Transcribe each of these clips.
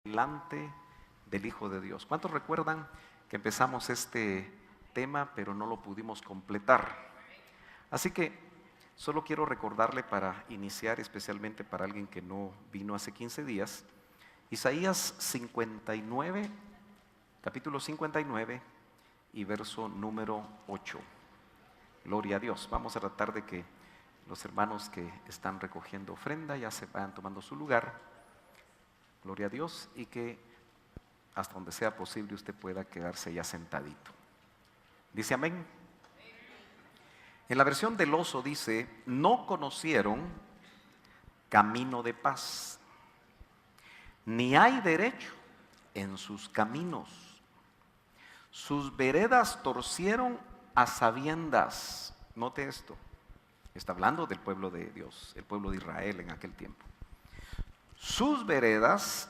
delante del Hijo de Dios. ¿Cuántos recuerdan que empezamos este tema pero no lo pudimos completar? Así que solo quiero recordarle para iniciar, especialmente para alguien que no vino hace 15 días, Isaías 59, capítulo 59 y verso número 8. Gloria a Dios. Vamos a tratar de que los hermanos que están recogiendo ofrenda ya se vayan tomando su lugar. Gloria a Dios, y que hasta donde sea posible usted pueda quedarse ya sentadito. Dice amén. En la versión del Oso dice: no conocieron camino de paz, ni hay derecho en sus caminos. Sus veredas torcieron a sabiendas. Note esto, está hablando del pueblo de Dios, el pueblo de Israel en aquel tiempo. Sus veredas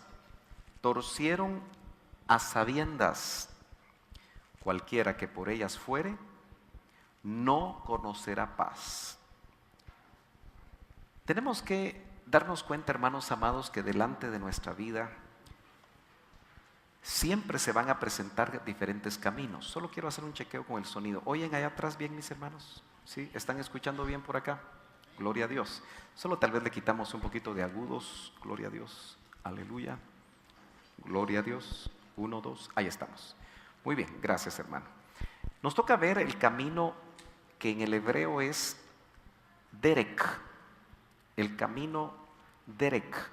torcieron a sabiendas. Cualquiera que por ellas fuere, no conocerá paz. Tenemos que darnos cuenta, hermanos amados, que delante de nuestra vida siempre se van a presentar diferentes caminos. Solo quiero hacer un chequeo con el sonido. ¿Oyen allá atrás bien, mis hermanos? ¿Sí? ¿Están escuchando bien por acá? Gloria a Dios. Solo tal vez le quitamos un poquito de agudos. Gloria a Dios. Aleluya. Gloria a Dios. 1, 2. Ahí estamos. Muy bien, gracias, hermano. Nos toca ver el camino que en el hebreo es derek. El camino derek.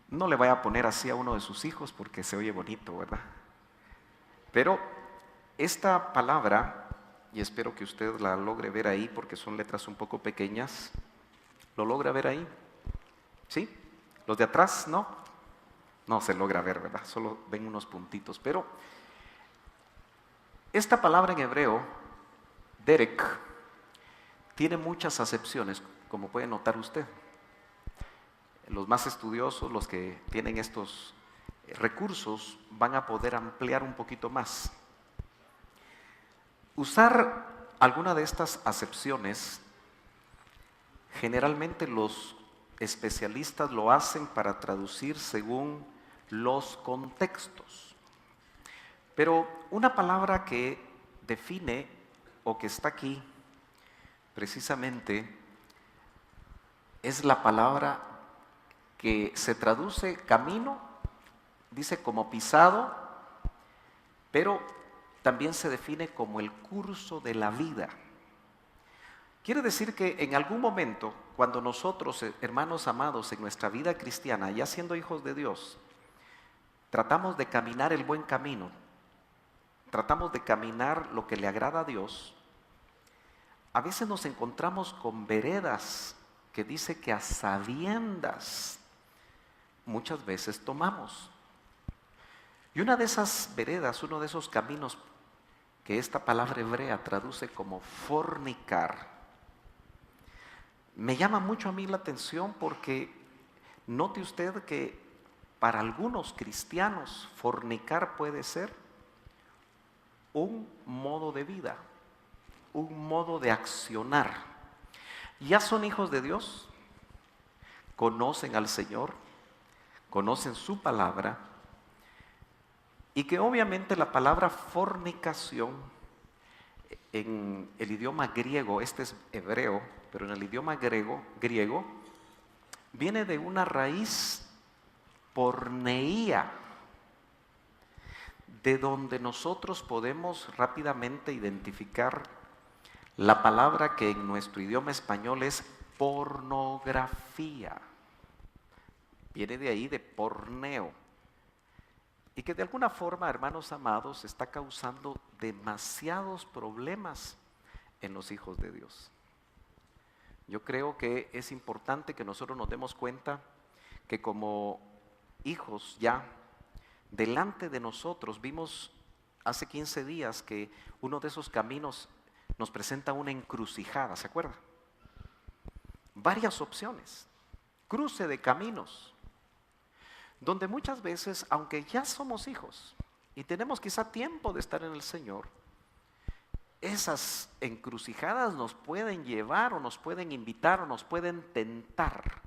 No le vaya a poner así a uno de sus hijos porque se oye bonito, ¿verdad? Pero esta palabra, y espero que usted la logre ver ahí porque son letras un poco pequeñas. ¿Lo logra ver ahí? ¿Sí? ¿Los de atrás no? No se logra ver, ¿verdad? Solo ven unos puntitos. Pero esta palabra en hebreo, derek, tiene muchas acepciones, como puede notar usted. Los más estudiosos, los que tienen estos recursos, van a poder ampliar un poquito más. Usar alguna de estas acepciones, generalmente los especialistas lo hacen para traducir según los contextos. Pero una palabra que define o que está aquí precisamente es la palabra que se traduce camino, dice como pisado, pero también se define como el curso de la vida. Quiere decir que en algún momento, cuando nosotros, hermanos amados, en nuestra vida cristiana, ya siendo hijos de Dios, tratamos de caminar el buen camino, tratamos de caminar lo que le agrada a Dios, a veces nos encontramos con veredas que dice que a sabiendas muchas veces tomamos. Y una de esas veredas, uno de esos caminos que esta palabra hebrea traduce como fornicar, me llama mucho a mí la atención porque note usted que para algunos cristianos fornicar puede ser un modo de vida, un modo de accionar. Ya son hijos de Dios, conocen al Señor, conocen su palabra, y que obviamente la palabra fornicación en el idioma griego, este es hebreo, pero en el idioma griego viene de una raíz porneía, de donde nosotros podemos rápidamente identificar la palabra que en nuestro idioma español es pornografía. Viene de ahí, de porneo. Y que de alguna forma, hermanos amados, está causando demasiados problemas en los hijos de Dios. Yo creo que es importante que nosotros nos demos cuenta que como hijos ya, delante de nosotros, vimos hace 15 días que uno de esos caminos nos presenta una encrucijada, ¿se acuerda? Varias opciones, cruce de caminos, donde muchas veces, aunque ya somos hijos y tenemos quizá tiempo de estar en el Señor, esas encrucijadas nos pueden llevar o nos pueden invitar o nos pueden tentar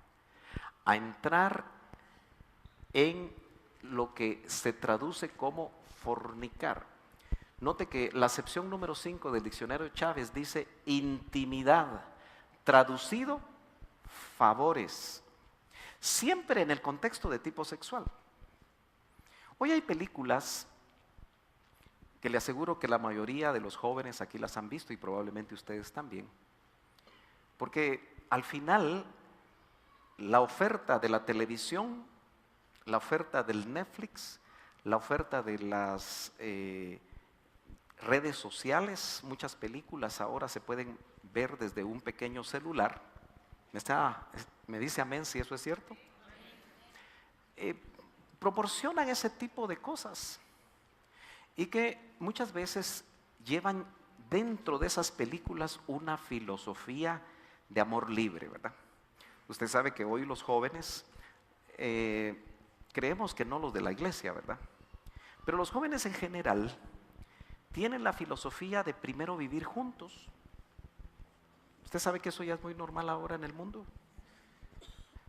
a entrar en lo que se traduce como fornicar. Note que la acepción número 5 del diccionario Chávez dice intimidad, traducido favores, siempre en el contexto de tipo sexual. Hoy hay películas que le aseguro que la mayoría de los jóvenes aquí las han visto y probablemente ustedes también, porque al final la oferta de la televisión, la oferta del Netflix, la oferta de las redes sociales, muchas películas ahora se pueden ver desde un pequeño celular. ¿Me dice amén si eso es cierto? Proporcionan ese tipo de cosas y que muchas veces llevan dentro de esas películas una filosofía de amor libre, ¿verdad? Usted sabe que hoy los jóvenes creemos que no los de la iglesia, ¿verdad? Pero los jóvenes en general tienen la filosofía de primero vivir juntos. Usted sabe que eso ya es muy normal ahora en el mundo.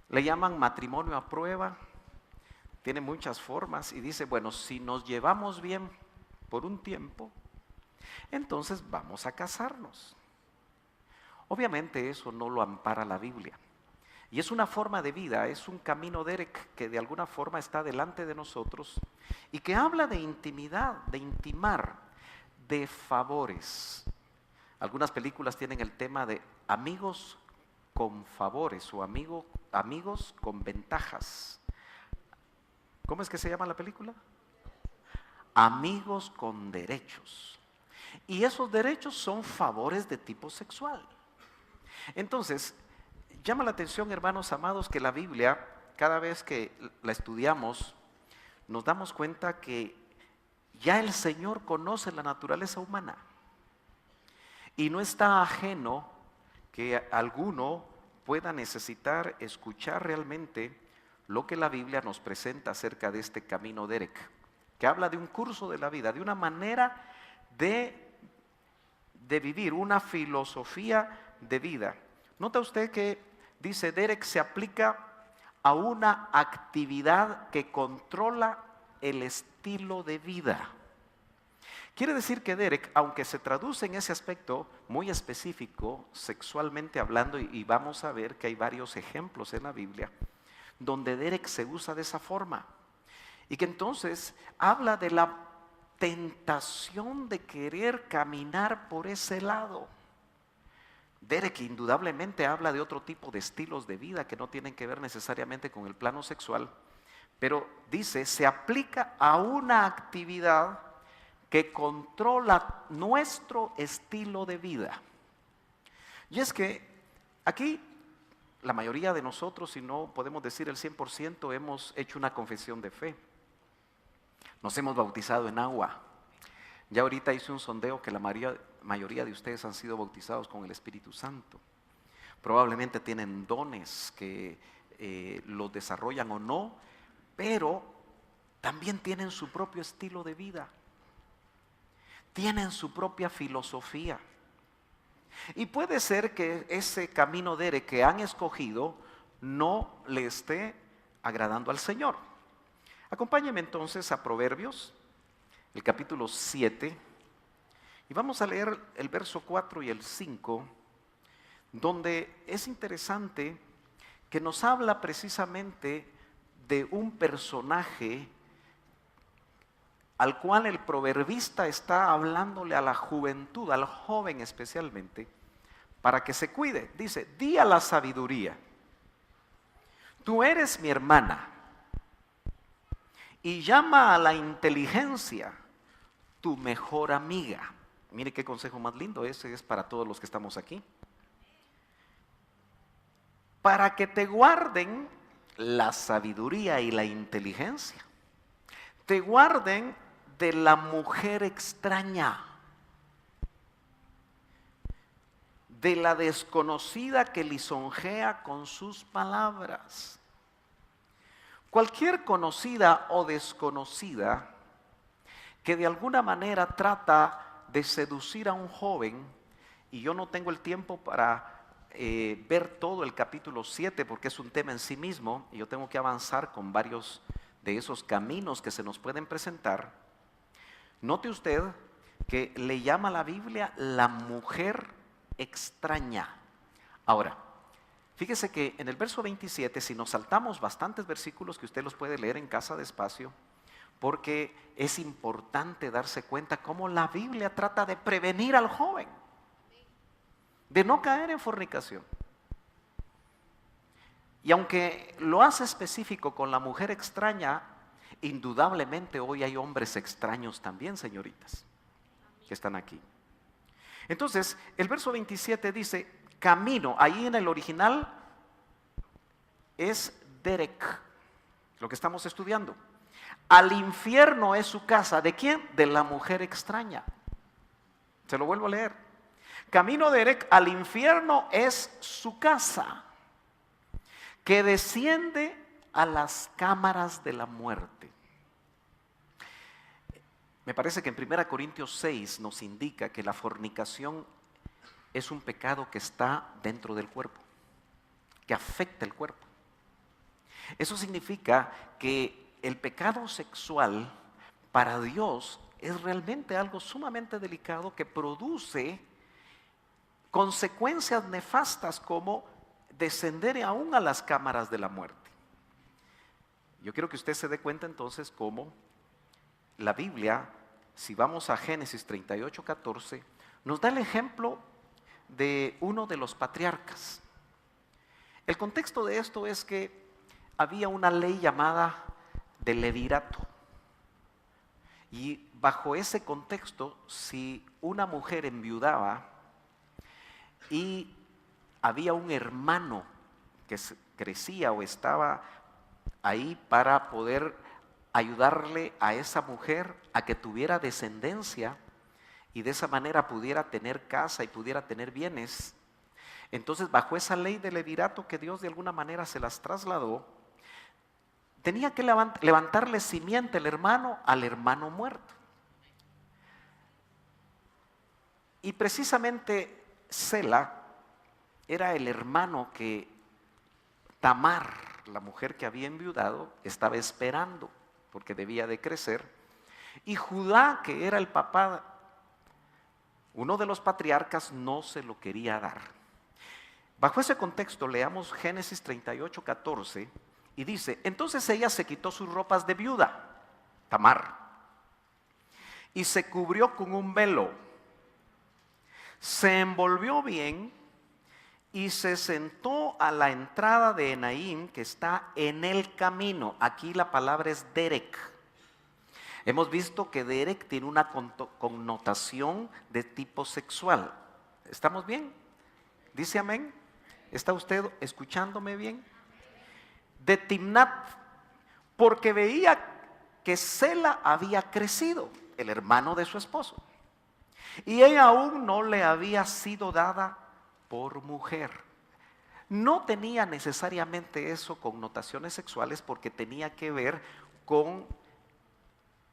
Le llaman matrimonio a prueba, tiene muchas formas y dice, bueno, si nos llevamos bien por un tiempo, entonces vamos a casarnos. Obviamente eso no lo ampara la Biblia. Y es una forma de vida, es un camino Derek que de alguna forma está delante de nosotros y que habla de intimidad, de intimar, de favores. Algunas películas tienen el tema de amigos con favores o amigos con ventajas. ¿Cómo es que se llama la película? Amigos con derechos. Y esos derechos son favores de tipo sexual. Entonces, llama la atención, hermanos amados, que la Biblia, cada vez que la estudiamos, nos damos cuenta que ya el Señor conoce la naturaleza humana y no está ajeno que alguno pueda necesitar escuchar realmente lo que la Biblia nos presenta acerca de este camino Derek, que habla de un curso de la vida, de una manera de vivir, una filosofía de vida. Nota usted que dice Derek se aplica a una actividad que controla el estilo de vida. Quiere decir que Derek, aunque se traduce en ese aspecto muy específico, sexualmente hablando, y vamos a ver que hay varios ejemplos en la Biblia, donde Derek se usa de esa forma, y que entonces habla de la tentación de querer caminar por ese lado. Derek indudablemente habla de otro tipo de estilos de vida que no tienen que ver necesariamente con el plano sexual, pero dice, se aplica a una actividad que controla nuestro estilo de vida. Y es que aquí la mayoría de nosotros, si no podemos decir el 100%, hemos hecho una confesión de fe. Nos hemos bautizado en agua. Ya ahorita hice un sondeo que la mayoría de ustedes han sido bautizados con el Espíritu Santo. Probablemente tienen dones que los desarrollan o no, pero también tienen su propio estilo de vida. Tienen su propia filosofía. Y puede ser que ese camino que han escogido no le esté agradando al Señor. Acompáñenme entonces a Proverbios, el capítulo 7, y vamos a leer el verso 4 y el 5, donde es interesante que nos habla precisamente de un personaje al cual el proverbista está hablándole a la juventud, al joven especialmente, para que se cuide. Dice, di a la sabiduría, tú eres mi hermana, y llama a la inteligencia tu mejor amiga. Mire qué consejo más lindo, ese es para todos los que estamos aquí. Para que te guarden la sabiduría y la inteligencia, te guarden de la mujer extraña, de la desconocida que lisonjea con sus palabras. Cualquier conocida o desconocida que de alguna manera trata de seducir a un joven, y yo no tengo el tiempo para ver todo el capítulo 7 porque es un tema en sí mismo y yo tengo que avanzar con varios de esos caminos que se nos pueden presentar, note usted que le llama a la Biblia la mujer extraña. Ahora, fíjese que en el verso 27, si nos saltamos bastantes versículos que usted los puede leer en casa despacio, porque es importante darse cuenta cómo la Biblia trata de prevenir al joven, de no caer en fornicación. Y aunque lo hace específico con la mujer extraña, indudablemente hoy hay hombres extraños también, señoritas, que están aquí. Entonces, el verso 27 dice, camino, ahí en el original es Derek, lo que estamos estudiando. Al infierno es su casa. ¿De quién? De la mujer extraña. Se lo vuelvo a leer. Camino Derek, al infierno es su casa, que desciende a las cámaras de la muerte. Me parece que en 1 Corintios 6 nos indica que la fornicación es un pecado que está dentro del cuerpo, que afecta el cuerpo. Eso significa que el pecado sexual para Dios es realmente algo sumamente delicado que produce consecuencias nefastas como descender aún a las cámaras de la muerte. Yo quiero que usted se dé cuenta entonces cómo la Biblia, si vamos a Génesis 38:14, nos da el ejemplo de uno de los patriarcas. El contexto de esto es que había una ley llamada de levirato. Y bajo ese contexto, si una mujer enviudaba y había un hermano que crecía o estaba ahí para poder ayudarle a esa mujer a que tuviera descendencia y de esa manera pudiera tener casa y pudiera tener bienes, entonces bajo esa ley de levirato que Dios de alguna manera se las trasladó, tenía que levantarle simiente el hermano al hermano muerto. Y precisamente Sela era el hermano que Tamar, la mujer que había enviudado, estaba esperando porque debía de crecer. Y Judá, que era el papá, uno de los patriarcas, no se lo quería dar. Bajo ese contexto leamos Génesis 38:14 y dice, entonces ella se quitó sus ropas de viuda, Tamar, y se cubrió con un velo, se envolvió bien y se sentó a la entrada de Enaim, que está en el camino. Aquí la palabra es Derek. Hemos visto que Derek tiene una connotación de tipo sexual. ¿Estamos bien? ¿Dice amén? ¿Está usted escuchándome bien? De Timnat, porque veía que Sela había crecido, el hermano de su esposo, y ella aún no le había sido dada por mujer. No tenía necesariamente eso connotaciones sexuales, porque tenía que ver con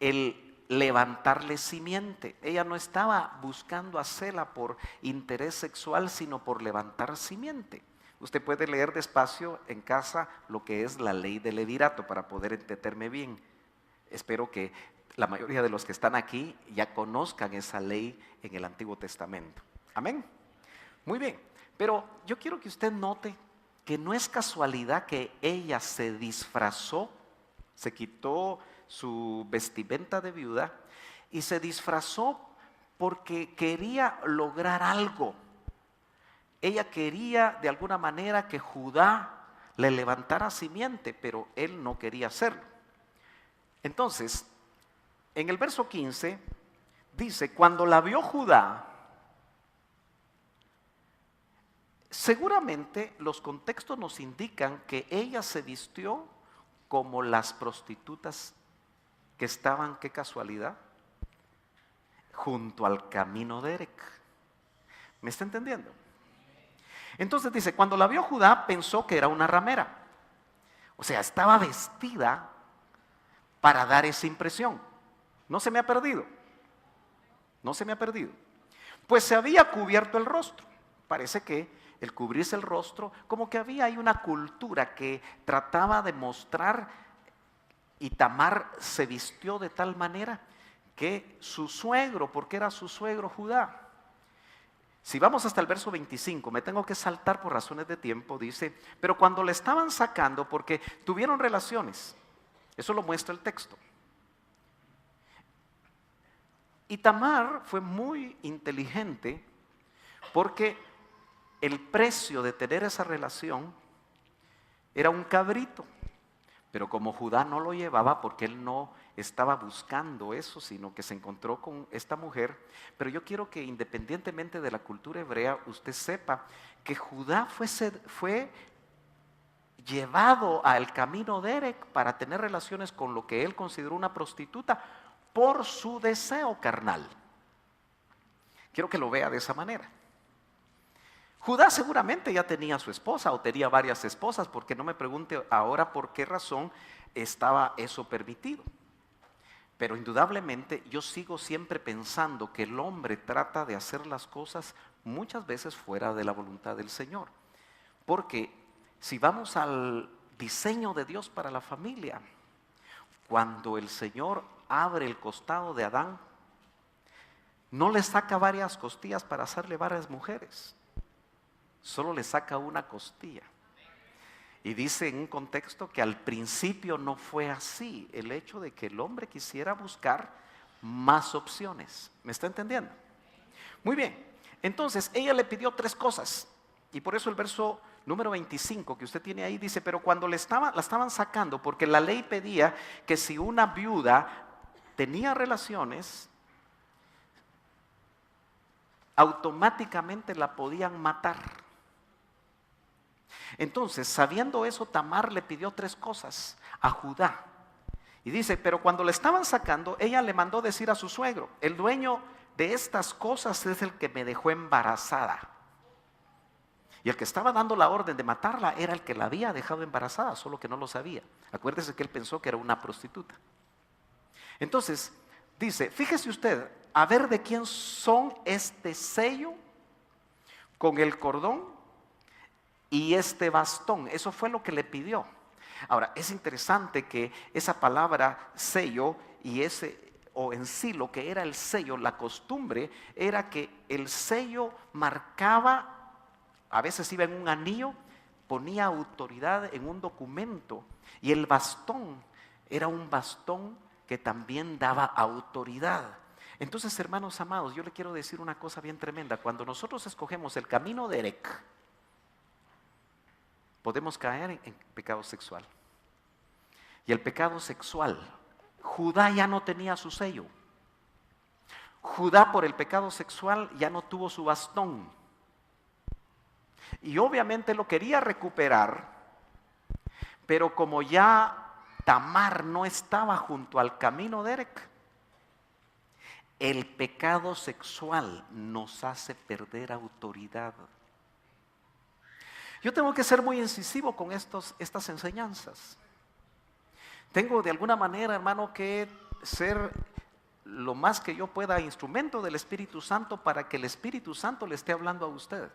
el levantarle simiente. Ella no estaba buscando a Sela por interés sexual, sino por levantar simiente. Usted puede leer despacio en casa lo que es la ley del levirato para poder entenderme bien. Espero que la mayoría de los que están aquí ya conozcan esa ley en el Antiguo Testamento. Amén. Muy bien, pero yo quiero que usted note que no es casualidad que ella se disfrazó, se quitó su vestimenta de viuda y se disfrazó porque quería lograr algo. Ella quería de alguna manera que Judá le levantara simiente, pero él no quería hacerlo. Entonces, en el verso 15 dice, cuando la vio Judá, seguramente los contextos nos indican que ella se vistió como las prostitutas que estaban, qué casualidad, junto al camino de Erec. ¿Me está entendiendo? Entonces dice, cuando la vio Judá pensó que era una ramera. O sea, estaba vestida para dar esa impresión. No se me ha perdido. No se me ha perdido. Pues se había cubierto el rostro. Parece que el cubrirse el rostro, como que había ahí una cultura que trataba de mostrar Y Tamar se vistió de tal manera que su suegro, porque era su suegro Judá. Si vamos hasta el verso 25, me tengo que saltar por razones de tiempo, dice, pero cuando le estaban sacando, porque tuvieron relaciones, eso lo muestra el texto. Y Tamar fue muy inteligente porque el precio de tener esa relación era un cabrito. Pero como Judá no lo llevaba porque él no estaba buscando eso, sino que se encontró con esta mujer. Pero yo quiero que independientemente de la cultura hebrea, usted sepa que Judá fue llevado al camino de Erec para tener relaciones con lo que él consideró una prostituta por su deseo carnal. Quiero que lo vea de esa manera. Judá seguramente ya tenía a su esposa o tenía varias esposas, porque no me pregunte ahora por qué razón estaba eso permitido. Pero indudablemente yo sigo siempre pensando que el hombre trata de hacer las cosas muchas veces fuera de la voluntad del Señor. Porque si vamos al diseño de Dios para la familia, cuando el Señor abre el costado de Adán, no le saca varias costillas para hacerle varias mujeres. Solo le saca una costilla. Y dice en un contexto que al principio no fue así, el hecho de que el hombre quisiera buscar más opciones. ¿Me está entendiendo? Muy bien, entonces ella le pidió 3 cosas. Y por eso el verso número 25 que usted tiene ahí dice, pero cuando la estaban sacando, porque la ley pedía que si una viuda tenía relaciones, automáticamente la podían matar. Entonces, sabiendo eso, Tamar le pidió 3 cosas a Judá. Y dice, pero cuando le estaban sacando, ella le mandó decir a su suegro, el dueño de estas cosas es el que me dejó embarazada. Y el que estaba dando la orden de matarla era el que la había dejado embarazada, solo que no lo sabía. Acuérdese que él pensó que era una prostituta. Entonces, dice, fíjese usted, a ver de quién son este sello con el cordón y este bastón. Eso fue lo que le pidió. Ahora, es interesante que esa palabra sello y o en sí lo que era el sello, la costumbre, era que el sello marcaba, a veces iba en un anillo, ponía autoridad en un documento, y el bastón era un bastón que también daba autoridad. Entonces, hermanos amados, yo le quiero decir una cosa bien tremenda. Cuando nosotros escogemos el camino de Erec, podemos caer en pecado sexual. Y el pecado sexual, Judá ya no tenía su sello. Judá por el pecado sexual ya no tuvo su bastón. Y obviamente lo quería recuperar, pero como ya Tamar no estaba junto al camino de Erec, el pecado sexual nos hace perder autoridad. Yo tengo que ser muy incisivo con estas enseñanzas. Tengo de alguna manera, hermano, que ser lo más que yo pueda instrumento del Espíritu Santo para que el Espíritu Santo le esté hablando a usted.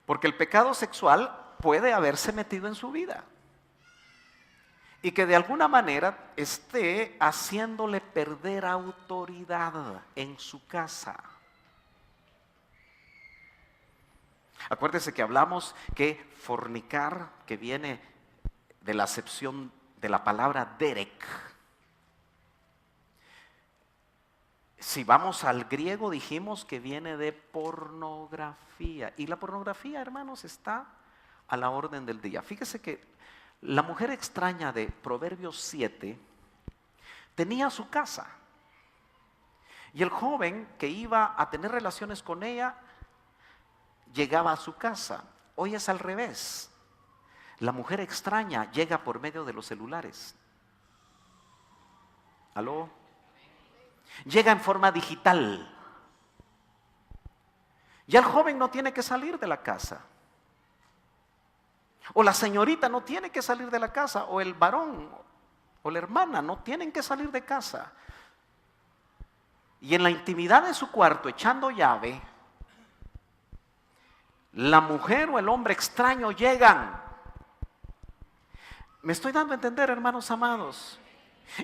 Porque el pecado sexual puede haberse metido en su vida y que de alguna manera esté haciéndole perder autoridad en su casa. Acuérdese que hablamos que fornicar, que viene de la acepción de la palabra derek. Si vamos al griego, dijimos que viene de pornografía. Y la pornografía, hermanos, está a la orden del día. Fíjese que la mujer extraña de Proverbios 7 tenía su casa. Y el joven que iba a tener relaciones con ella llegaba a su casa. Hoy es al revés. La mujer extraña llega por medio de los celulares. ¿Aló? Llega en forma digital. Ya el joven no tiene que salir de la casa. O la señorita no tiene que salir de la casa. O el varón o la hermana no tienen que salir de casa. Y en la intimidad de su cuarto, echando llave, la mujer o el hombre extraño llegan. ¿Me estoy dando a entender, hermanos amados?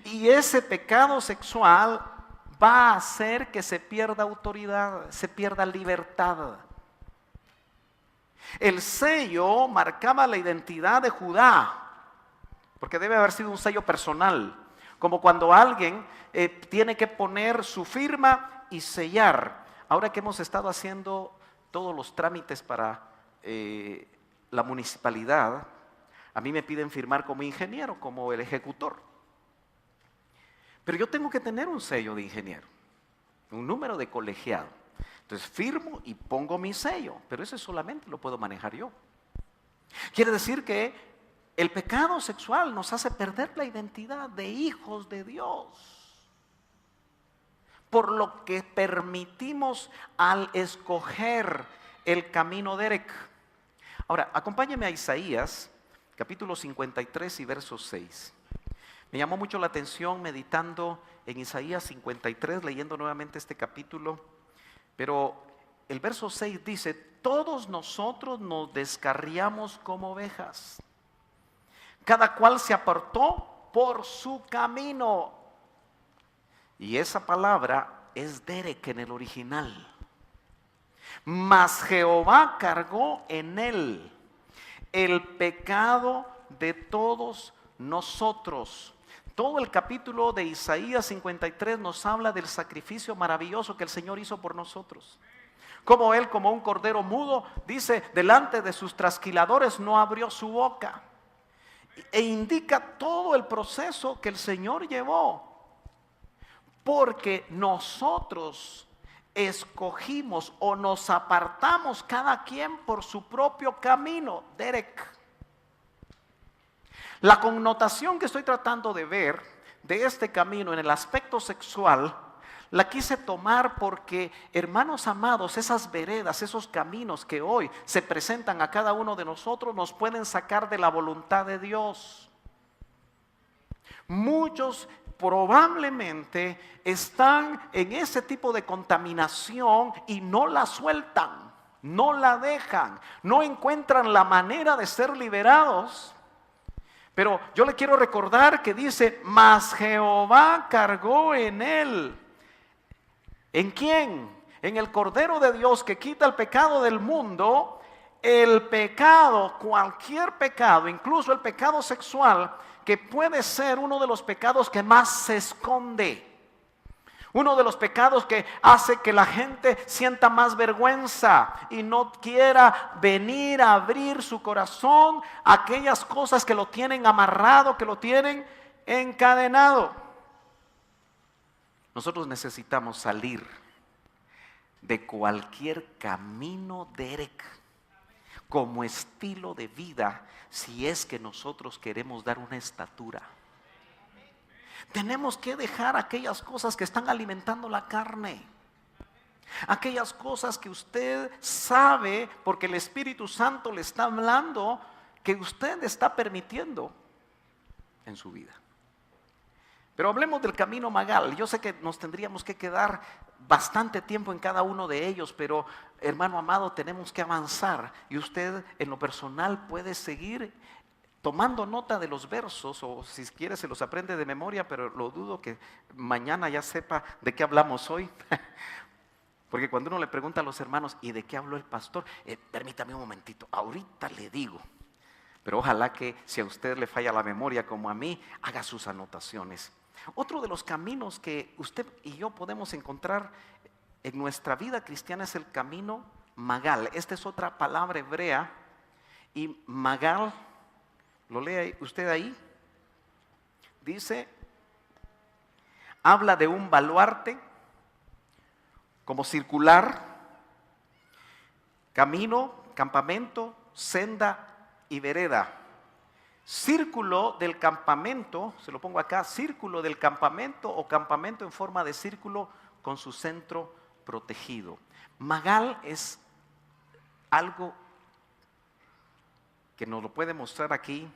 Y ese pecado sexual va a hacer que se pierda autoridad, se pierda libertad. El sello marcaba la identidad de Judá, porque debe haber sido un sello personal, como cuando alguien tiene que poner su firma y sellar. Ahora que hemos estado haciendo todos los trámites para la municipalidad, a mí me piden firmar como ingeniero, como el ejecutor. Pero yo tengo que tener un sello de ingeniero, un número de colegiado. Entonces firmo y pongo mi sello, pero ese solamente lo puedo manejar yo. Quiere decir que el pecado sexual nos hace perder la identidad de hijos de Dios, por lo que permitimos al escoger el camino Derek. Ahora, acompáñeme a Isaías, capítulo 53 y verso 6. Me llamó mucho la atención meditando en Isaías 53, leyendo nuevamente este capítulo, pero el verso 6 dice: todos nosotros nos descarriamos como ovejas, cada cual se apartó por su camino. Y esa palabra es Derek en el original. Mas Jehová cargó en él el pecado de todos nosotros. Todo el capítulo de Isaías 53 nos habla del sacrificio maravilloso que el Señor hizo por nosotros. Como Él, como un cordero mudo, dice, delante de sus trasquiladores no abrió su boca. E indica todo el proceso que el Señor llevó. Porque nosotros escogimos o nos apartamos cada quien por su propio camino. Derek. La connotación que estoy tratando de ver de este camino en el aspecto sexual, la quise tomar porque, hermanos amados, esas veredas, esos caminos que hoy se presentan a cada uno de nosotros nos pueden sacar de la voluntad de Dios. Muchos probablemente están en ese tipo de contaminación y no la sueltan, no la dejan, no encuentran la manera de ser liberados. Pero yo le quiero recordar que dice, mas Jehová cargó en él. ¿En quién? En el Cordero de Dios que quita el pecado del mundo. El pecado, cualquier pecado, incluso el pecado sexual, que puede ser uno de los pecados que más se esconde. Uno de los pecados que hace que la gente sienta más vergüenza y no quiera venir a abrir su corazón a aquellas cosas que lo tienen amarrado, que lo tienen encadenado. Nosotros necesitamos salir de cualquier camino Derek como estilo de vida si es que nosotros queremos dar una estatura. Tenemos que dejar aquellas cosas que están alimentando la carne. Aquellas cosas que usted sabe, porque el Espíritu Santo le está hablando, que usted está permitiendo en su vida. Pero hablemos del camino Magal. Yo sé que nos tendríamos que quedar bastante tiempo en cada uno de ellos, pero hermano amado, tenemos que avanzar. Y usted en lo personal puede seguir tomando nota de los versos, o si quiere se los aprende de memoria, pero lo dudo que mañana ya sepa de qué hablamos hoy. Porque cuando uno le pregunta a los hermanos, ¿y de qué habló el pastor? Permítame un momentito, ahorita le digo. Pero ojalá que si a usted le falla la memoria como a mí, haga sus anotaciones. Otro de los caminos que usted y yo podemos encontrar en nuestra vida cristiana es el camino Magal. Esta es otra palabra hebrea, y Magal, ¿lo lee usted ahí? Dice, habla de un baluarte como circular, camino, campamento, senda y vereda. Círculo del campamento, se lo pongo acá, círculo del campamento o campamento en forma de círculo con su centro protegido. Magal es algo que nos lo puede mostrar aquí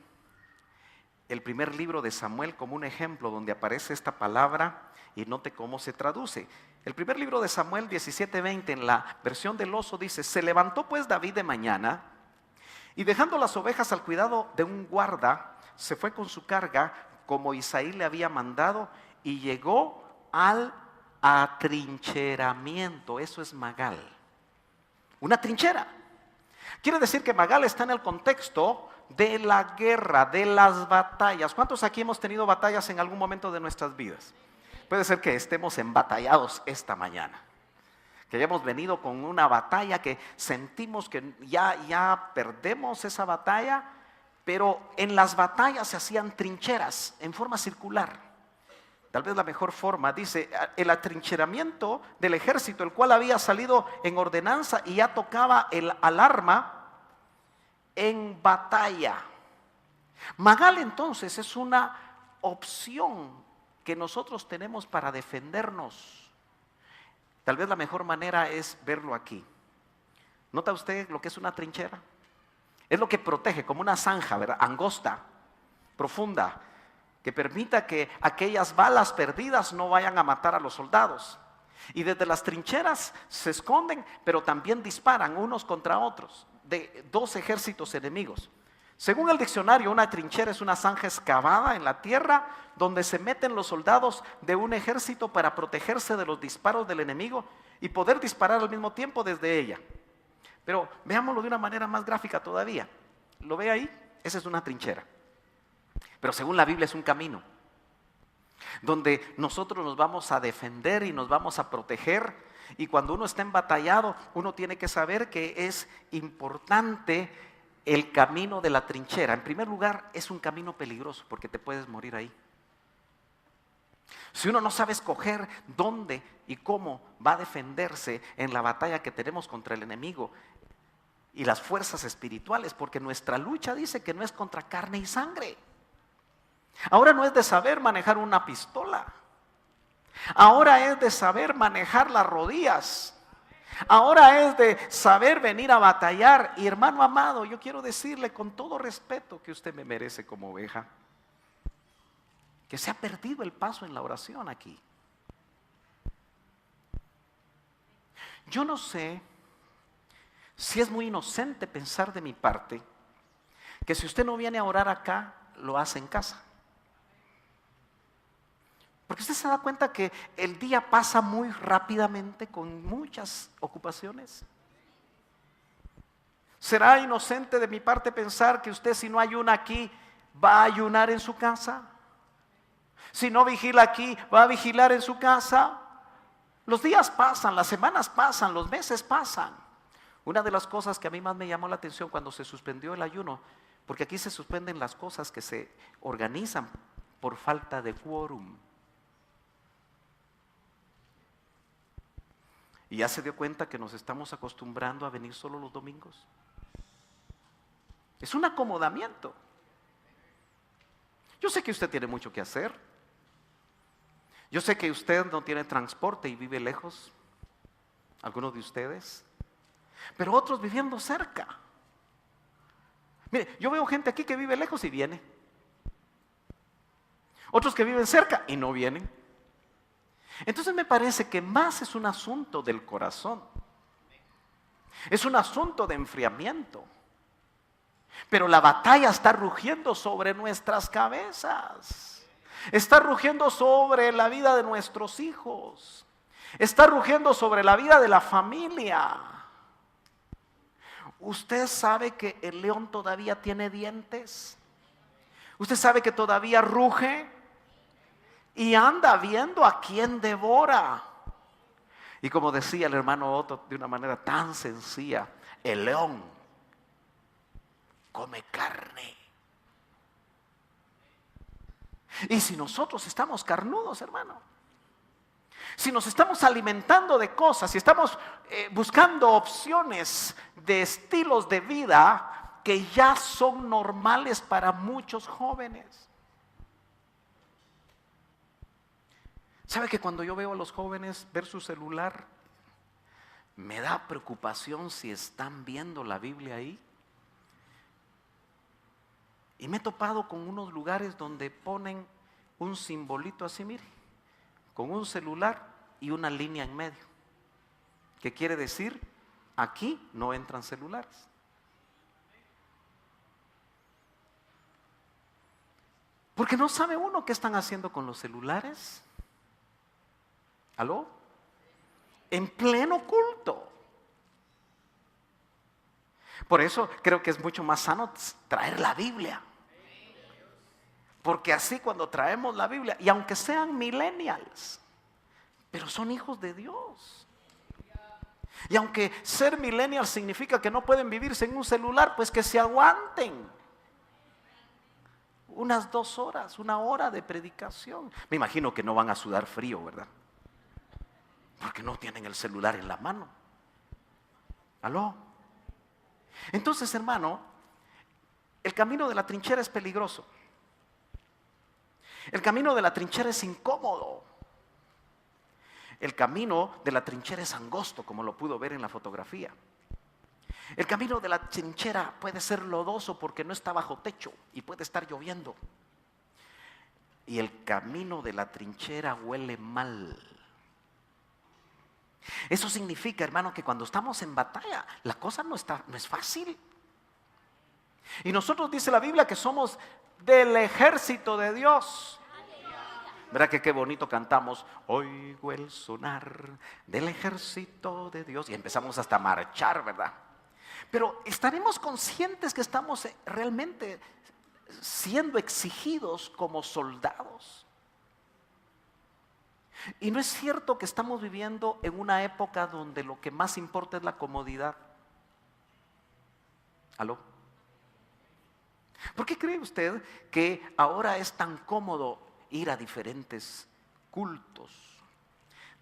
el primer libro de Samuel como un ejemplo donde aparece esta palabra y note cómo se traduce. El primer libro de Samuel 17:20 en la versión del oso dice, se levantó pues David de mañana y dejando las ovejas al cuidado de un guarda, se fue con su carga como Isaí le había mandado y llegó al atrincheramiento. Eso es Magal. Una trinchera. Quiere decir que Magal está en el contexto de la guerra, de las batallas. ¿Cuántos aquí hemos tenido batallas en algún momento de nuestras vidas? Puede ser que estemos embatallados esta mañana, que hayamos venido con una batalla que sentimos que ya perdemos esa batalla, pero en las batallas se hacían trincheras en forma circular. Tal vez la mejor forma, dice, el atrincheramiento del ejército, el cual había salido en ordenanza y ya tocaba el alarma en batalla. Magal entonces es una opción que nosotros tenemos para defendernos. Tal vez la mejor manera es verlo aquí. ¿Nota usted lo que es una trinchera? Es lo que protege, como una zanja, ¿verdad? Angosta, profunda, que permita que aquellas balas perdidas no vayan a matar a los soldados. Y desde las trincheras se esconden, pero también disparan unos contra otros, de dos ejércitos enemigos. Según el diccionario, una trinchera es una zanja excavada en la tierra donde se meten los soldados de un ejército para protegerse de los disparos del enemigo y poder disparar al mismo tiempo desde ella. Pero veámoslo de una manera más gráfica todavía. ¿Lo ve ahí? Esa es una trinchera. Pero según la Biblia es un camino donde nosotros nos vamos a defender y nos vamos a proteger. Y cuando uno está embatallado, uno tiene que saber que es importante el camino de la trinchera. En primer lugar, es un camino peligroso porque te puedes morir ahí. Si uno no sabe escoger dónde y cómo va a defenderse en la batalla que tenemos contra el enemigo y las fuerzas espirituales, porque nuestra lucha dice que no es contra carne y sangre. Ahora no es de saber manejar una pistola. Ahora es de saber manejar las rodillas. Ahora es de saber venir a batallar. Y hermano amado, yo quiero decirle con todo respeto que usted me merece como oveja, que se ha perdido el paso en la oración aquí. Yo no sé si es muy inocente pensar de mi parte que si usted no viene a orar acá, lo hace en casa. Porque usted se da cuenta que el día pasa muy rápidamente con muchas ocupaciones. ¿Será inocente de mi parte pensar que usted, si no ayuna aquí, va a ayunar en su casa? Si no vigila aquí, va a vigilar en su casa. Los días pasan, las semanas pasan, los meses pasan. Una de las cosas que a mí más me llamó la atención cuando se suspendió el ayuno, porque aquí se suspenden las cosas que se organizan por falta de quórum. Y ya se dio cuenta que nos estamos acostumbrando a venir solo los domingos. Es un acomodamiento. Yo sé que usted tiene mucho que hacer. Yo sé que usted no tiene transporte y vive lejos. Algunos de ustedes. Pero otros viviendo cerca. Mire, yo veo gente aquí que vive lejos y viene. Otros que viven cerca y no vienen. Entonces me parece que más es un asunto del corazón. Es un asunto de enfriamiento. Pero la batalla está rugiendo sobre nuestras cabezas. Está rugiendo sobre la vida de nuestros hijos. Está rugiendo sobre la vida de la familia. ¿Usted sabe que el león todavía tiene dientes? ¿Usted sabe que todavía ruge? Y anda viendo a quién devora. Y como decía el hermano Otto de una manera tan sencilla, el león come carne. Y si nosotros estamos carnudos, hermano, si nos estamos alimentando de cosas, si estamos buscando opciones de estilos de vida que ya son normales para muchos jóvenes. ¿Sabe que cuando yo veo a los jóvenes ver su celular, me da preocupación si están viendo la Biblia ahí? Y me he topado con unos lugares donde ponen un simbolito así, mire, con un celular y una línea en medio. ¿Qué quiere decir? Aquí no entran celulares. Porque no sabe uno qué están haciendo con los celulares. ¿Aló? En pleno culto. Por eso creo que es mucho más sano traer la Biblia. Porque así cuando traemos la Biblia, y aunque sean millennials, pero son hijos de Dios. Y aunque ser millennials significa que no pueden vivir sin un celular, pues que se aguanten unas 2 horas, 1 hora de predicación. Me imagino que no van a sudar frío, ¿verdad? Porque no tienen el celular en la mano. ¿Aló? Entonces, hermano, el camino de la trinchera es peligroso. El camino de la trinchera es incómodo. El camino de la trinchera es angosto, como lo pudo ver en la fotografía. El camino de la trinchera puede ser lodoso porque no está bajo techo y puede estar lloviendo. Y el camino de la trinchera huele mal. Eso significa, hermano, que cuando estamos en batalla, la cosa no es fácil. Y nosotros dice la Biblia que somos del ejército de Dios. ¿Verdad que qué bonito cantamos? Oigo el sonar del ejército de Dios. Y empezamos hasta a marchar, ¿verdad? Pero estaremos conscientes que estamos realmente siendo exigidos como soldados. Y no es cierto que estamos viviendo en una época donde lo que más importa es la comodidad. ¿Aló? ¿Por qué cree usted que ahora es tan cómodo ir a diferentes cultos?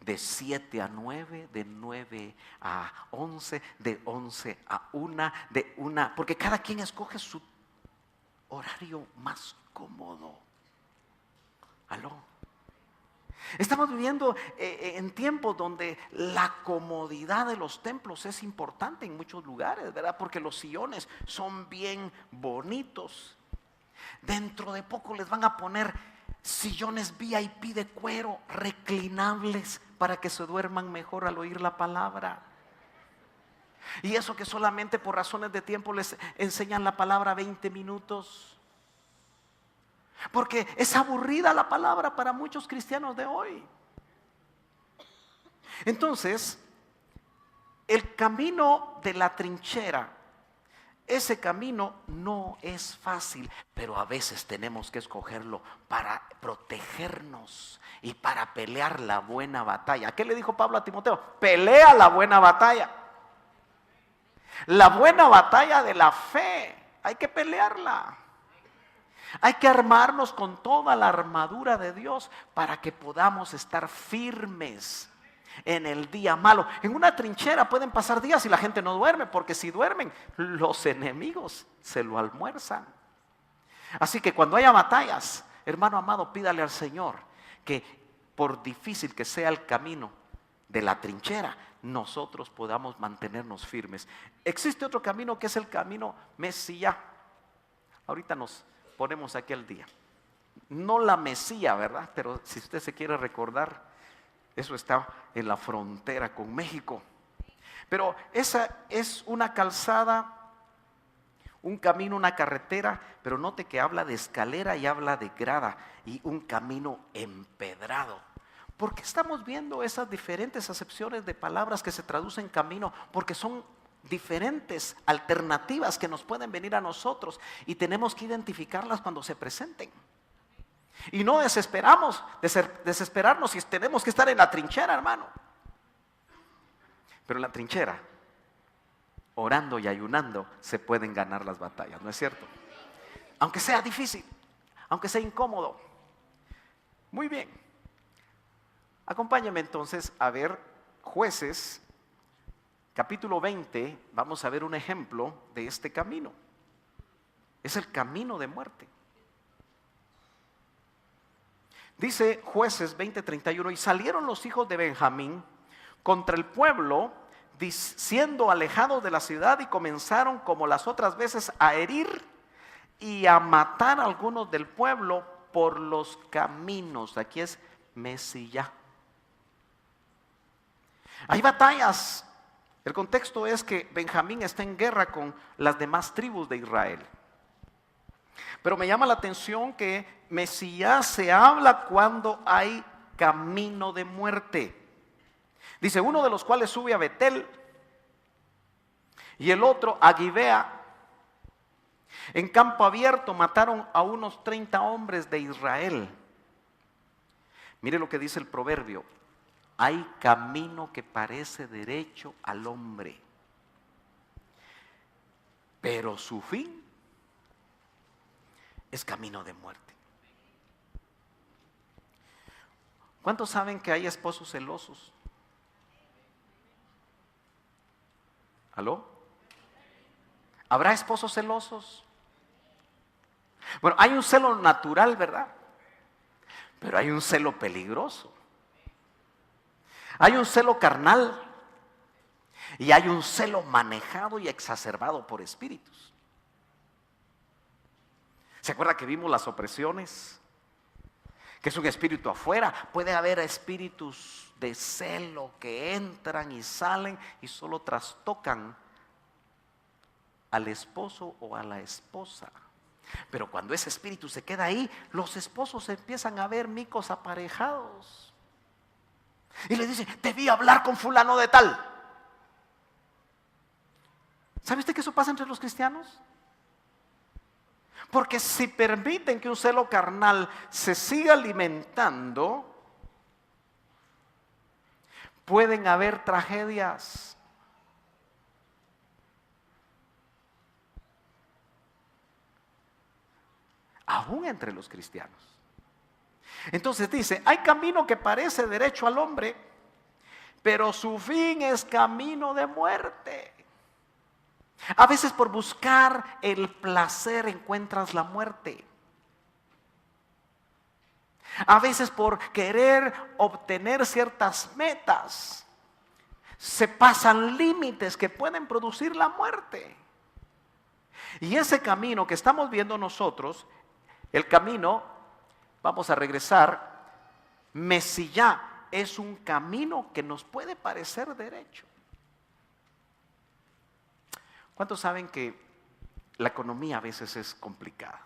De 7 a 9, de 9 a 11, de 11 a 1, de 1, porque cada quien escoge su horario más cómodo. ¿Aló? Estamos viviendo en tiempos donde la comodidad de los templos es importante en muchos lugares, ¿verdad? Porque los sillones son bien bonitos. Dentro de poco les van a poner sillones VIP de cuero, reclinables, para que se duerman mejor al oír la palabra. Y eso que solamente por razones de tiempo les enseñan la palabra 20 minutos. Porque es aburrida la palabra para muchos cristianos de hoy. Entonces, el camino de la trinchera, ese camino no es fácil, pero a veces tenemos que escogerlo para protegernos y para pelear la buena batalla. ¿Qué le dijo Pablo a Timoteo? Pelea la buena batalla. La buena batalla de la fe, hay que pelearla. Hay que armarnos con toda la armadura de Dios para que podamos estar firmes en el día malo. En una trinchera pueden pasar días y la gente no duerme, porque si duermen, los enemigos se lo almuerzan. Así que cuando haya batallas, hermano amado, pídale al Señor que por difícil que sea el camino de la trinchera, nosotros podamos mantenernos firmes. Existe otro camino que es el camino Mesías. Ahorita nos ponemos aquí al día. No la Mesía, ¿verdad? Pero si usted se quiere recordar, eso está en la frontera con México. Pero esa es una calzada, un camino, una carretera, pero note que habla de escalera y habla de grada y un camino empedrado. ¿Por qué estamos viendo esas diferentes acepciones de palabras que se traducen camino? Porque son diferentes alternativas que nos pueden venir a nosotros y tenemos que identificarlas cuando se presenten. Y no desesperarnos si tenemos que estar en la trinchera, hermano. Pero en la trinchera, orando y ayunando, se pueden ganar las batallas, ¿no es cierto? Aunque sea difícil, aunque sea incómodo. Muy bien. Acompáñame entonces a ver Jueces, capítulo 20, vamos a ver un ejemplo de este camino. Es el camino de muerte. Dice Jueces 20:31, y salieron los hijos de Benjamín contra el pueblo, siendo alejados de la ciudad, y comenzaron como las otras veces a herir y a matar a algunos del pueblo por los caminos. Aquí es Mesías. Hay batallas. El contexto es que Benjamín está en guerra con las demás tribus de Israel. Pero me llama la atención que Mesías se habla cuando hay camino de muerte. Dice, uno de los cuales sube a Betel y el otro a Gibea. En campo abierto mataron a unos 30 hombres de Israel. Mire lo que dice el proverbio. Hay camino que parece derecho al hombre, pero su fin es camino de muerte. ¿Cuántos saben que hay esposos celosos? ¿Aló? ¿Habrá esposos celosos? Bueno, hay un celo natural, ¿verdad? Pero hay un celo peligroso. Hay un celo carnal y hay un celo manejado y exacerbado por espíritus. ¿Se acuerda que vimos las opresiones? Que es un espíritu afuera. Puede haber espíritus de celo que entran y salen y solo trastocan al esposo o a la esposa. Pero cuando ese espíritu se queda ahí, los esposos empiezan a ver micos aparejados. Y le dicen, te vi hablar con fulano de tal. ¿Sabe usted que eso pasa entre los cristianos? Porque si permiten que un celo carnal se siga alimentando, pueden haber tragedias. Aún entre los cristianos. Entonces dice, hay camino que parece derecho al hombre, pero su fin es camino de muerte. A veces por buscar el placer encuentras la muerte. A veces por querer obtener ciertas metas, se pasan límites que pueden producir la muerte. Y ese camino que estamos viendo nosotros, el camino, vamos a regresar, Mesías es un camino que nos puede parecer derecho. ¿Cuántos saben que la economía a veces es complicada?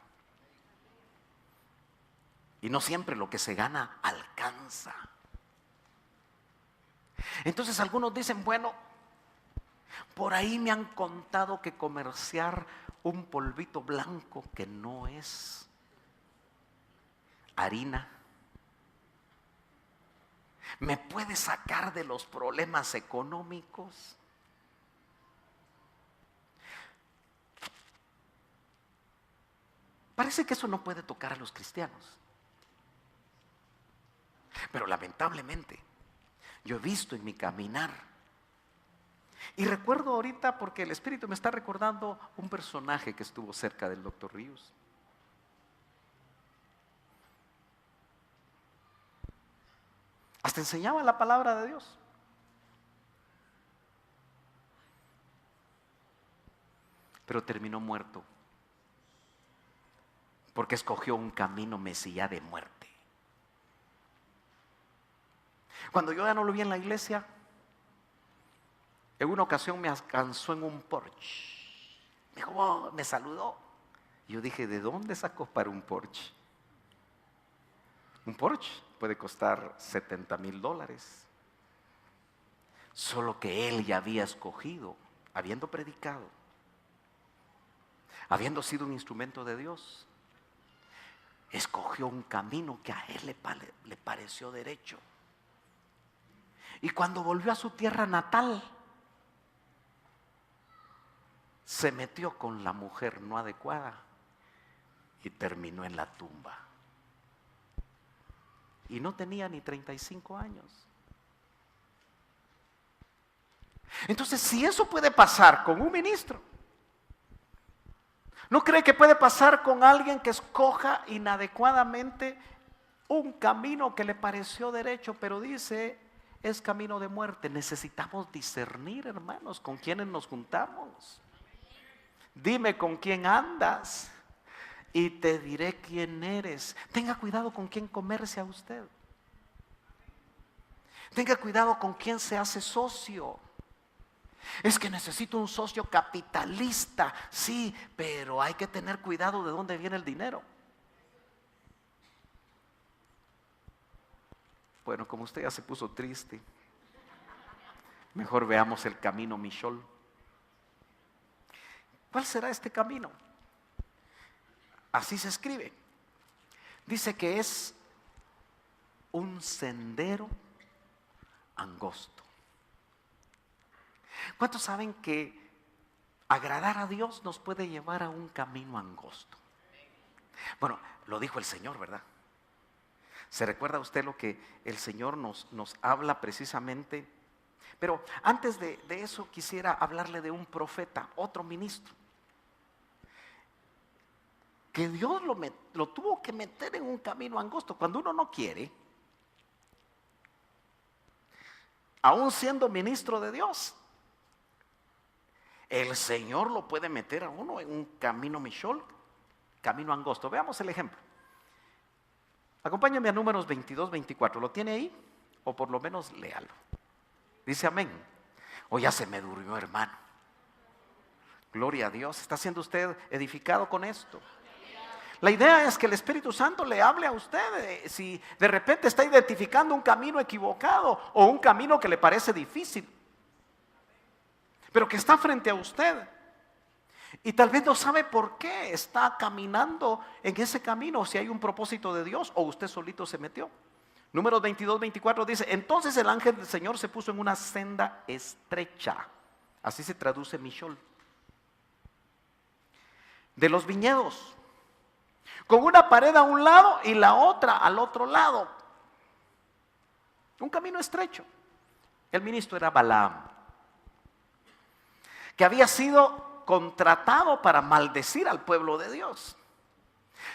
Y no siempre lo que se gana alcanza. Entonces algunos dicen, bueno, por ahí me han contado que comerciar un polvito blanco que no es harina me puede sacar de los problemas económicos. Parece que eso no puede tocar a los cristianos. Pero lamentablemente, yo he visto en mi caminar, y recuerdo ahorita porque el Espíritu me está recordando un personaje que estuvo cerca del Dr. Ríos. Hasta enseñaba la palabra de Dios. Pero terminó muerto. Porque escogió un camino mesías de muerte. Cuando yo ya no lo vi en la iglesia, en una ocasión me alcanzó en un Porsche. Me dijo, oh, me saludó. Yo dije, ¿de dónde sacó para un Porsche? Un Porsche puede costar $70,000. Solo que él ya había escogido, habiendo predicado, habiendo sido un instrumento de Dios, escogió un camino que a él le pareció derecho. Y cuando volvió a su tierra natal, se metió con la mujer no adecuada y terminó en la tumba. Y no tenía ni 35 años. Entonces, si eso puede pasar con un ministro, ¿no cree que puede pasar con alguien que escoja inadecuadamente un camino que le pareció derecho, pero dice es camino de muerte? Necesitamos discernir, hermanos, con quiénes nos juntamos. Dime con quién andas y te diré quién eres. Tenga cuidado con quién comercia usted. Tenga cuidado con quién se hace socio. Es que necesito un socio capitalista. Sí, pero hay que tener cuidado de dónde viene el dinero. Bueno, como usted ya se puso triste, mejor veamos el camino Mishol. ¿Cuál será este camino? Así se escribe. Dice que es un sendero angosto. ¿Cuántos saben que agradar a Dios nos puede llevar a un camino angosto? Bueno, lo dijo el Señor, ¿verdad? ¿Se recuerda usted lo que el Señor nos habla precisamente? Pero antes de eso quisiera hablarle de un profeta, otro ministro, que Dios lo tuvo que meter en un camino angosto. Cuando uno no quiere, aún siendo ministro de Dios, el Señor lo puede meter a uno en un camino Mishol, camino angosto. Veamos el ejemplo. Acompáñame a Números 22, 24. ¿Lo tiene ahí? O por lo menos léalo. Dice amén. O ya se me durmió, hermano. Gloria a Dios. ¿Está siendo usted edificado con esto? La idea es que el Espíritu Santo le hable a usted. Si de repente está identificando un camino equivocado o un camino que le parece difícil, pero que está frente a usted, y tal vez no sabe por qué está caminando en ese camino, si hay un propósito de Dios o usted solito se metió. Números 22, 24 dice: entonces el ángel del Señor se puso en una senda estrecha, así se traduce Mishol, de los viñedos, con una pared a un lado y la otra al otro lado, un camino estrecho. El ministro era Balaam, que había sido contratado para maldecir al pueblo de Dios.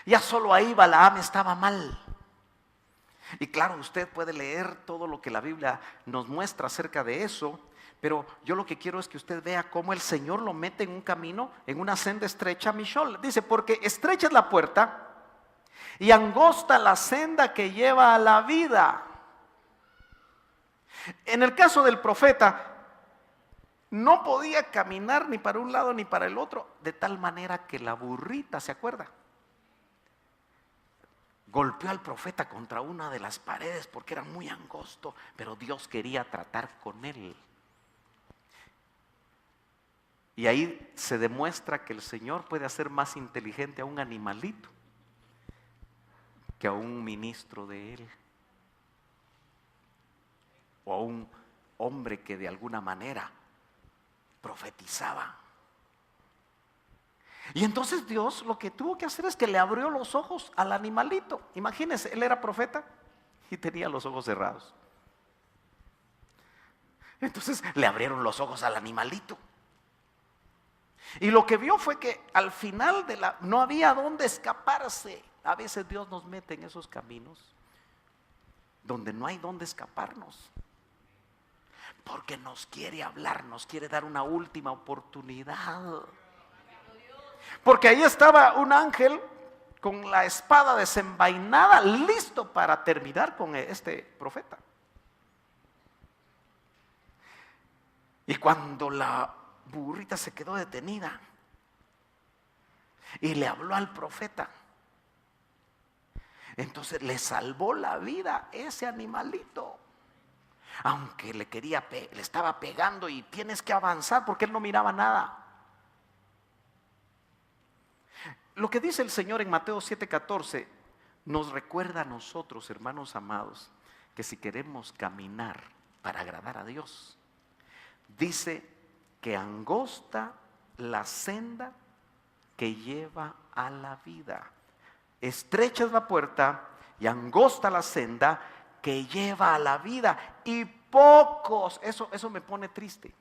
Ya solo ahí Balaam estaba mal. Y claro, usted puede leer todo lo que la Biblia nos muestra acerca de eso, pero yo lo que quiero es que usted vea cómo el Señor lo mete en un camino, en una senda estrecha, Mishol. Dice: porque estrecha es la puerta y angosta la senda que lleva a la vida. En el caso del profeta, no podía caminar ni para un lado ni para el otro, de tal manera que la burrita, ¿se acuerda?, golpeó al profeta contra una de las paredes porque era muy angosto, pero Dios quería tratar con él. Y ahí se demuestra que el Señor puede hacer más inteligente a un animalito que a un ministro de Él, o a un hombre que de alguna manera profetizaba. Y entonces Dios lo que tuvo que hacer es que le abrió los ojos al animalito. Imagínense, él era profeta y tenía los ojos cerrados. Entonces le abrieron los ojos al animalito. Y lo que vio fue que al final no había dónde escaparse. A veces Dios nos mete en esos caminos donde no hay dónde escaparnos, porque nos quiere hablar, nos quiere dar una última oportunidad. Porque ahí estaba un ángel con la espada desenvainada, listo para terminar con este profeta. Y cuando la burrita se quedó detenida y le habló al profeta, entonces le salvó la vida ese animalito. Aunque le estaba pegando y tienes que avanzar porque él no miraba nada. Lo que dice el Señor en Mateo 7:14 nos recuerda a nosotros, hermanos amados, que si queremos caminar para agradar a Dios, dice que angosta la senda que lleva a la vida. Estrecha es la puerta y angosta la senda que lleva a la vida, y pocos, eso me pone triste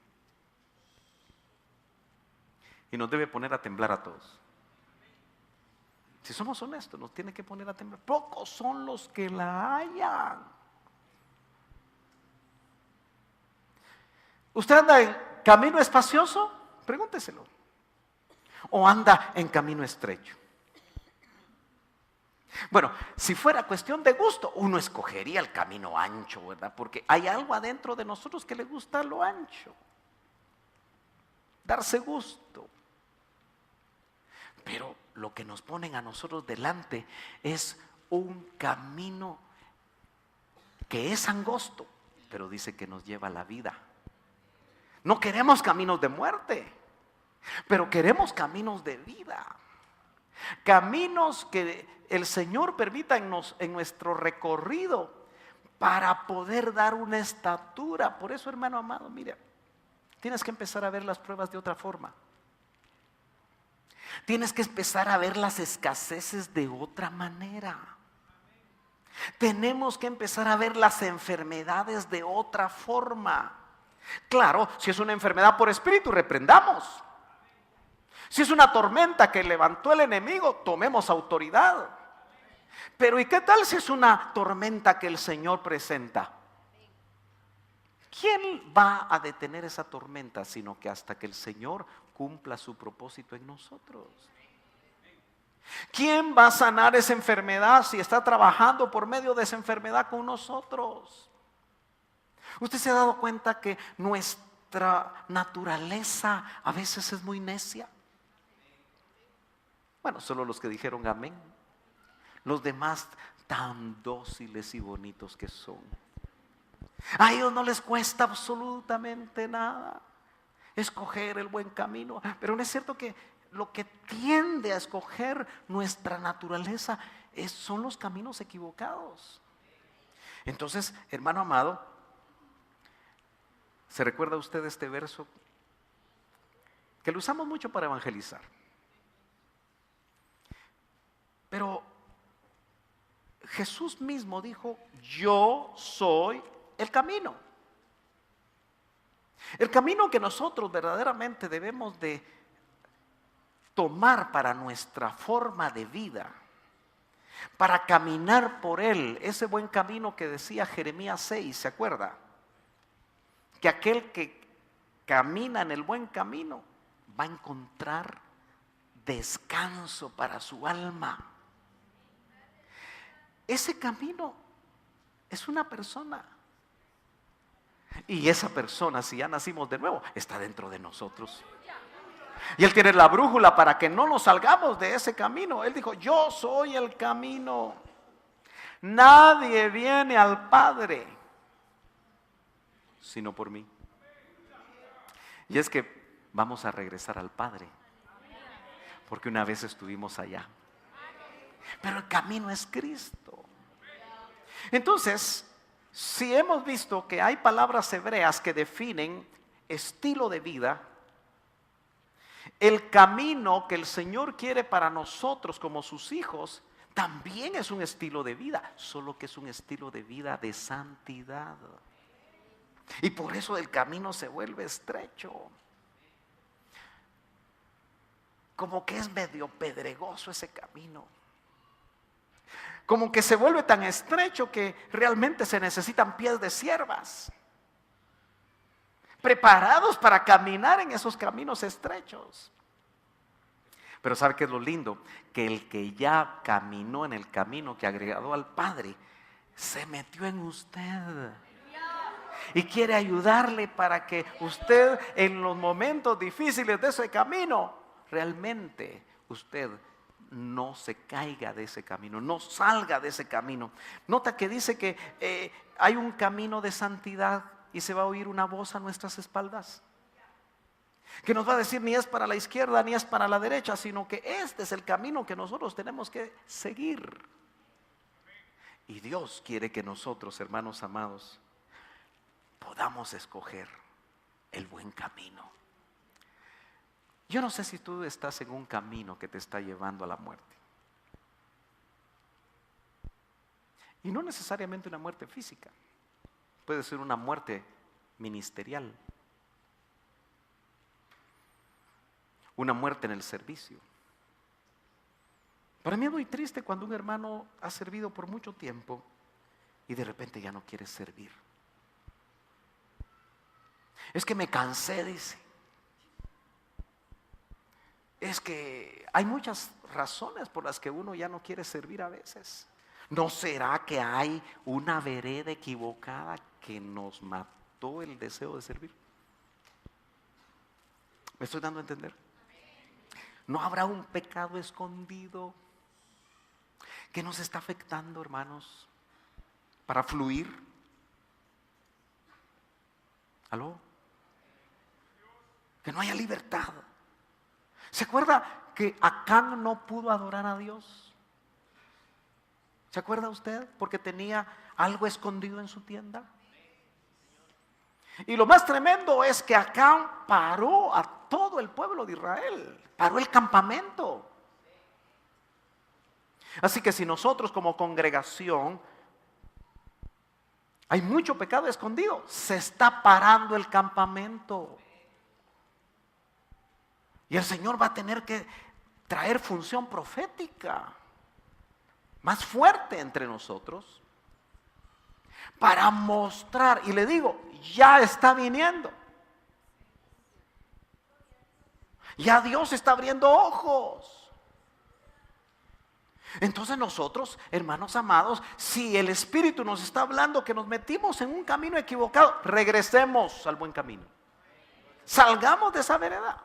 y nos debe poner a temblar a todos. Si somos honestos, nos tiene que poner a temblar. Pocos son los que la hallan. ¿Usted anda en camino espacioso? Pregúnteselo. ¿O anda en camino estrecho? Bueno, si fuera cuestión de gusto, uno escogería el camino ancho, ¿verdad? Porque hay algo adentro de nosotros que le gusta lo ancho. darse gusto. Pero lo que nos ponen a nosotros delante es un camino que es angosto, pero dice que nos lleva a la vida. No queremos caminos de muerte, pero queremos caminos de vida. Caminos que el Señor permita en nuestro recorrido para poder dar una estatura. Por eso, hermano amado, mira, tienes que empezar a ver las pruebas de otra forma. Tienes que empezar a ver las escaseces de otra manera. Tenemos que empezar a ver las enfermedades de otra forma. Claro, si es una enfermedad por espíritu, reprendamos. Si es una tormenta que levantó el enemigo, tomemos autoridad. Pero ¿y qué tal si es una tormenta que el Señor presenta? ¿Quién va a detener esa tormenta? Sino que hasta que el Señor cumpla su propósito en nosotros. ¿Quién va a sanar esa enfermedad si está trabajando por medio de esa enfermedad con nosotros? ¿Usted se ha dado cuenta que nuestra naturaleza a veces es muy necia? Bueno, solo los que dijeron amén. Los demás tan dóciles y bonitos que son. A ellos no les cuesta absolutamente nada escoger el buen camino. Pero no es cierto que lo que tiende a escoger nuestra naturaleza son los caminos equivocados. Entonces, hermano amado, ¿se recuerda usted este verso? Que lo usamos mucho para evangelizar. Pero Jesús mismo dijo: yo soy el camino. El camino que nosotros verdaderamente debemos de tomar para nuestra forma de vida, para caminar por él, ese buen camino que decía Jeremías 6, ¿se acuerda? Que aquel que camina en el buen camino va a encontrar descanso para su alma. Ese camino es una persona. Y esa persona, si ya nacimos de nuevo, está dentro de nosotros. Y Él tiene la brújula para que no nos salgamos de ese camino. Él dijo: yo soy el camino. Nadie viene al Padre sino por mí. Y es que vamos a regresar al Padre, porque una vez estuvimos allá. Pero el camino es Cristo. Entonces, si hemos visto que hay palabras hebreas que definen estilo de vida, el camino que el Señor quiere para nosotros como sus hijos también es un estilo de vida, solo que es un estilo de vida de santidad. Y por eso el camino se vuelve estrecho. Como que es medio pedregoso ese camino. Como que se vuelve tan estrecho que realmente se necesitan pies de siervas, preparados para caminar en esos caminos estrechos. Pero ¿sabe qué es lo lindo? Que el que ya caminó en el camino que agradó al Padre, se metió en usted. Y quiere ayudarle para que usted en los momentos difíciles de ese camino, realmente usted no se caiga de ese camino, no salga de ese camino. Nota que dice que hay un camino de santidad y se va a oír una voz a nuestras espaldas que nos va a decir: ni es para la izquierda ni es para la derecha, sino que este es el camino que nosotros tenemos que seguir. Y Dios quiere que nosotros, hermanos amados, podamos escoger el buen camino. Yo no sé si tú estás en un camino que te está llevando a la muerte. Y no necesariamente una muerte física. Puede ser una muerte ministerial. Una muerte en el servicio. Para mí es muy triste cuando un hermano ha servido por mucho tiempo y de repente ya no quiere servir. Es que me cansé, dice. Es que hay muchas razones por las que uno ya no quiere servir a veces. ¿No será que hay una vereda equivocada que nos mató el deseo de servir? ¿Me estoy dando a entender? No habrá un pecado escondido que nos está afectando, hermanos, para fluir. ¿Aló? Que no haya libertad. ¿Se acuerda que Acán no pudo adorar a Dios? ¿Se acuerda usted? Porque tenía algo escondido en su tienda. Y lo más tremendo es que Acán paró a todo el pueblo de Israel, paró el campamento. Así que si nosotros como congregación hay mucho pecado escondido, se está parando el campamento. Y el Señor va a tener que traer función profética más fuerte entre nosotros para mostrar, y le digo, ya está viniendo. Ya Dios está abriendo ojos. Entonces nosotros, hermanos amados, si el Espíritu nos está hablando que nos metimos en un camino equivocado, regresemos al buen camino. Salgamos de esa vereda.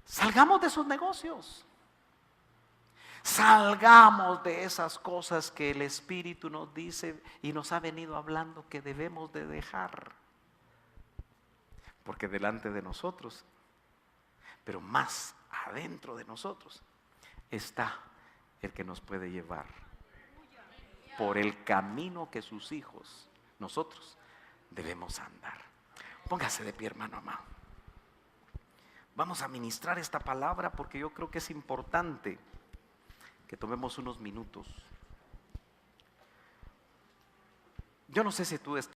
Salgamos de esos negocios. Salgamos de esas cosas que el Espíritu nos dice y nos ha venido hablando que debemos de dejar. Porque delante de nosotros, pero más adentro de nosotros, está el que nos puede llevar por el camino que sus hijos, nosotros, debemos andar. Póngase de pie, hermano amado. Vamos a ministrar esta palabra porque yo creo que es importante que tomemos unos minutos. Yo no sé si tú